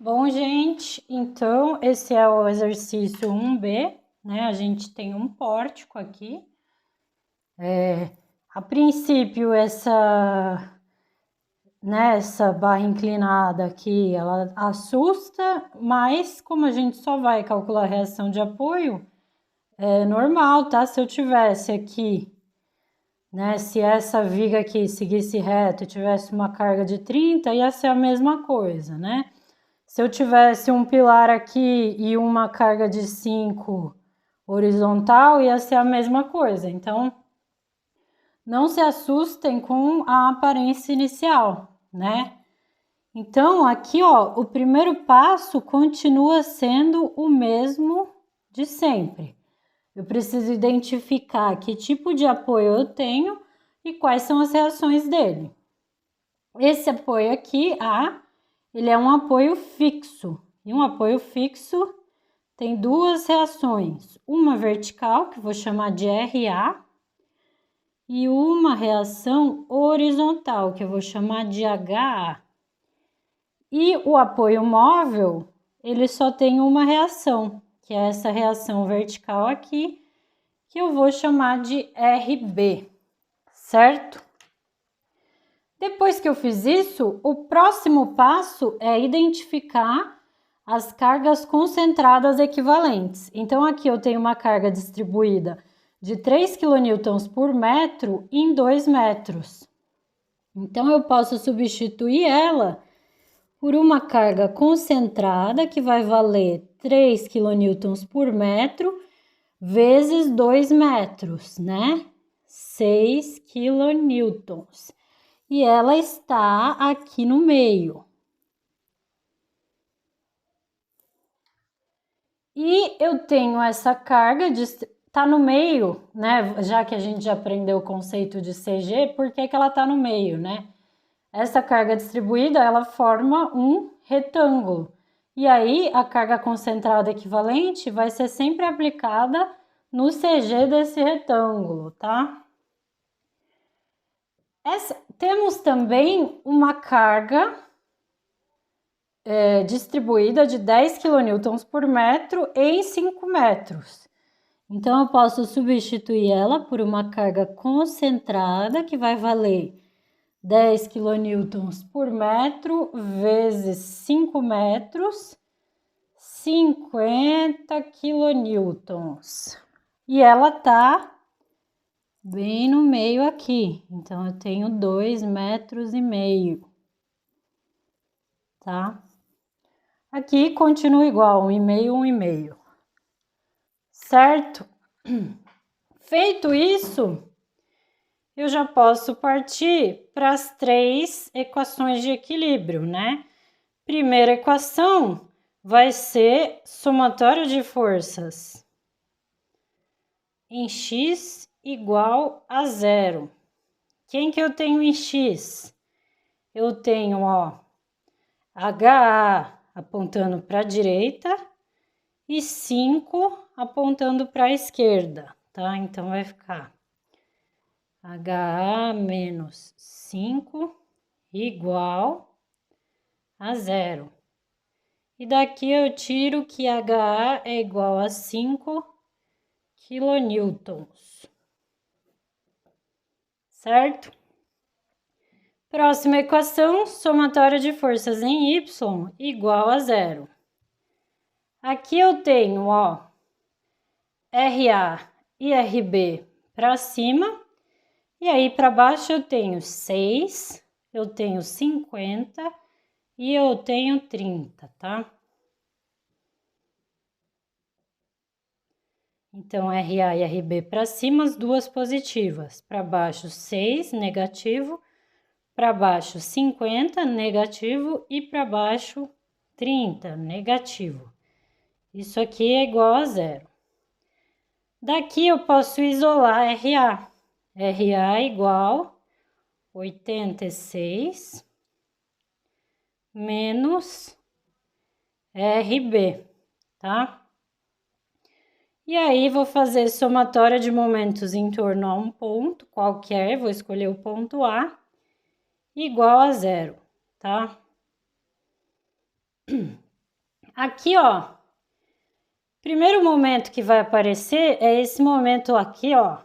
Bom, gente, então esse é o exercício 1B, né? A gente tem um pórtico aqui. A princípio, essa barra inclinada aqui, ela assusta, mas como a gente só vai calcular a reação de apoio, é normal, tá? Se eu tivesse aqui, né? Se essa viga aqui seguisse reto e tivesse uma carga de 30, ia ser a mesma coisa, né? Se eu tivesse um pilar aqui e uma carga de 5 horizontal, ia ser a mesma coisa. Então, não se assustem com a aparência inicial, né? Então, aqui, ó, o primeiro passo continua sendo o mesmo de sempre. Eu preciso identificar que tipo de apoio eu tenho e quais são as reações dele. Esse apoio aqui, A, ele é um apoio fixo. E um apoio fixo tem duas reações. Uma vertical, que vou chamar de RA, e uma reação horizontal, que eu vou chamar de HA. E o apoio móvel, ele só tem uma reação, que é essa reação vertical aqui, que eu vou chamar de RB, certo? Depois que eu fiz isso, o próximo passo é identificar as cargas concentradas equivalentes. Então, aqui eu tenho uma carga distribuída de 3 kN por metro em 2 metros. Então, eu posso substituir ela por uma carga concentrada, que vai valer 3 kN por metro, vezes 2 metros, né? 6 kN. E ela está aqui no meio. E eu tenho essa carga, tá no meio, né? Já que a gente já aprendeu o conceito de CG, por que ela tá no meio, né? Essa carga distribuída, ela forma um retângulo. E aí, a carga concentrada equivalente vai ser sempre aplicada no CG desse retângulo, tá? Temos também uma carga distribuída de 10 kN por metro em 5 metros. Então, eu posso substituir ela por uma carga concentrada, que vai valer 10 kN por metro vezes 5 metros, 50 kN. E ela tá bem no meio aqui. Então, eu tenho 2,5 metros, tá? Aqui continua igual, 1,5, 1,5. Certo? Feito isso, eu já posso partir para as 3 equações de equilíbrio, né? Primeira equação vai ser somatório de forças em x igual a 0. Quem que eu tenho em x? Eu tenho, ó, HA apontando para a direita e 5 apontando para a esquerda, tá? Então, vai ficar HA menos 5 igual a 0. E daqui eu tiro que HA é igual a 5 kN. Certo? Próxima equação, somatória de forças em Y igual a 0. Aqui eu tenho, ó, RA e RB para cima, e aí para baixo eu tenho 6, eu tenho 50 e eu tenho 30, tá? Então, RA e RB para cima, as duas positivas. Para baixo, 6, negativo. Para baixo, 50, negativo. E para baixo, 30, negativo. Isso aqui é igual a 0. Daqui eu posso isolar RA. RA igual 86 menos RB, tá? E aí, vou fazer somatória de momentos em torno a um ponto qualquer, vou escolher o ponto A, igual a 0, tá? Aqui, ó, primeiro momento que vai aparecer é esse momento aqui, ó,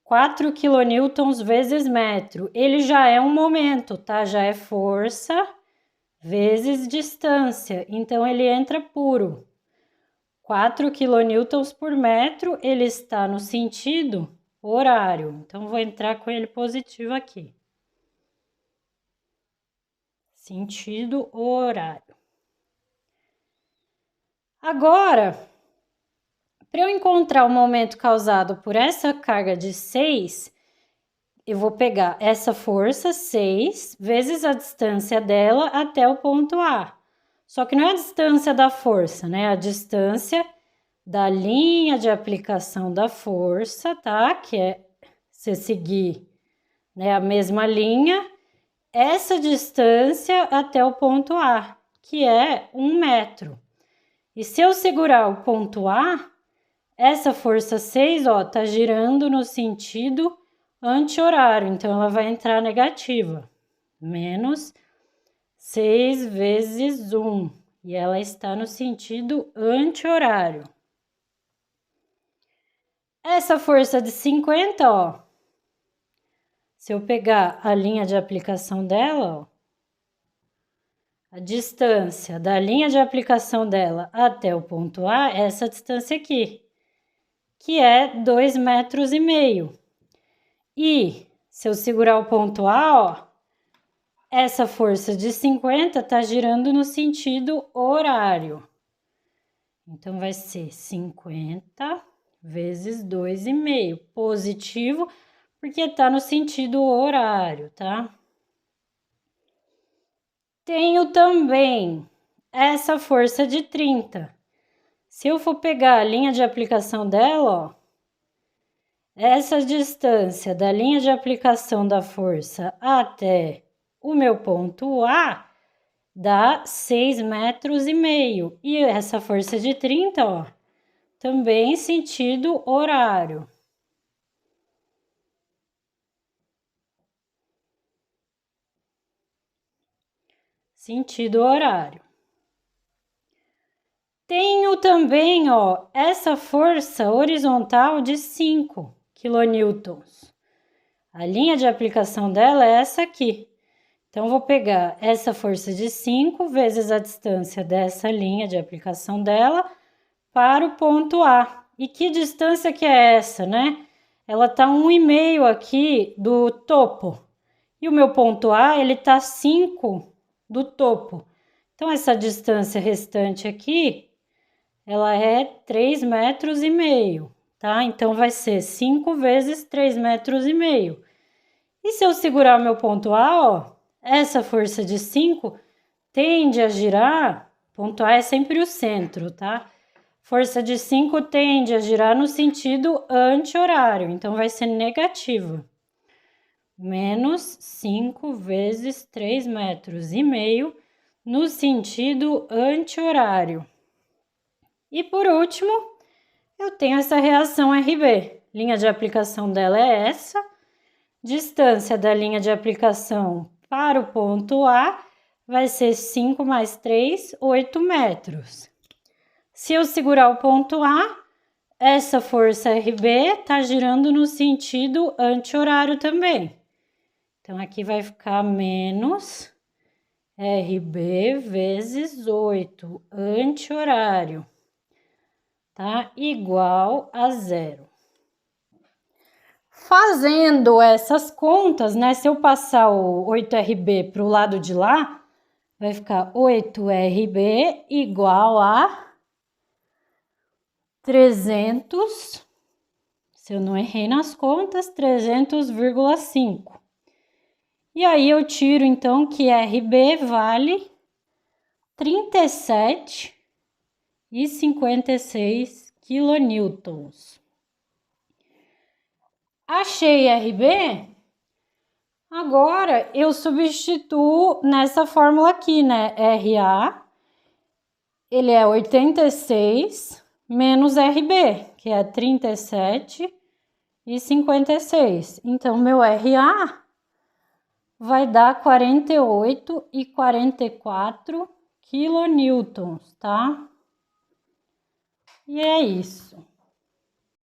4 kN vezes metro. Ele já é um momento, tá? Já é força vezes distância, então ele entra puro. 4 kN por metro, ele está no sentido horário, então vou entrar com ele positivo aqui. Sentido horário. Agora, para eu encontrar o momento causado por essa carga de 6, eu vou pegar essa força 6 vezes a distância dela até o ponto A. Só que não é a distância da força, né? A distância da linha de aplicação da força, tá? Que é você seguir, né, a mesma linha, essa distância até o ponto A, que é 1 metro. E se eu segurar o ponto A, essa força 6, ó, tá girando no sentido anti-horário, então ela vai entrar negativa. Menos 6 vezes 1, e ela está no sentido anti-horário. Essa força de 50, ó, se eu pegar a linha de aplicação dela, ó, a distância da linha de aplicação dela até o ponto A é essa distância aqui, que é 2,5 metros. E se eu segurar o ponto A, ó, essa força de 50 tá girando no sentido horário. Então, vai ser 50 vezes 2,5, positivo, porque tá no sentido horário, tá? Tenho também essa força de 30. Se eu for pegar a linha de aplicação dela, ó, essa distância da linha de aplicação da força até o meu ponto A dá 6,5 metros. E essa força de 30, ó, também sentido horário. Sentido horário. Tenho também, ó, essa força horizontal de 5 kN. A linha de aplicação dela é essa aqui. Então, vou pegar essa força de 5 vezes a distância dessa linha de aplicação dela para o ponto A. E que distância que é essa, né? Ela tá 1,5 aqui do topo. E o meu ponto A, ele tá 5 do topo. Então, essa distância restante aqui, ela é 3,5 metros, tá? Então, vai ser 5 vezes 3,5 metros. E se eu segurar o meu ponto A, ó, essa força de 5 tende a girar, ponto A é sempre o centro, tá? Força de 5 tende a girar no sentido anti-horário, então vai ser negativa. Menos 5 vezes 3,5 metros no sentido anti-horário. E por último, eu tenho essa reação RB. Linha de aplicação dela é essa. Distância da linha de aplicação para o ponto A vai ser 5 mais 3, 8 metros. Se eu segurar o ponto A, essa força RB está girando no sentido anti-horário também. Então, aqui vai ficar menos RB vezes 8, anti-horário, tá? Igual a 0. Fazendo essas contas, né? Se eu passar o 8RB para o lado de lá, vai ficar 8RB igual a 300, se eu não errei nas contas, 300,5. E aí eu tiro, então, que RB vale 37,56 kN. Achei RB, agora eu substituo nessa fórmula aqui, né? RA, ele é 86 menos RB, que é 37,56. Então, meu RA vai dar 48,44 quilonewtons, tá? E é isso.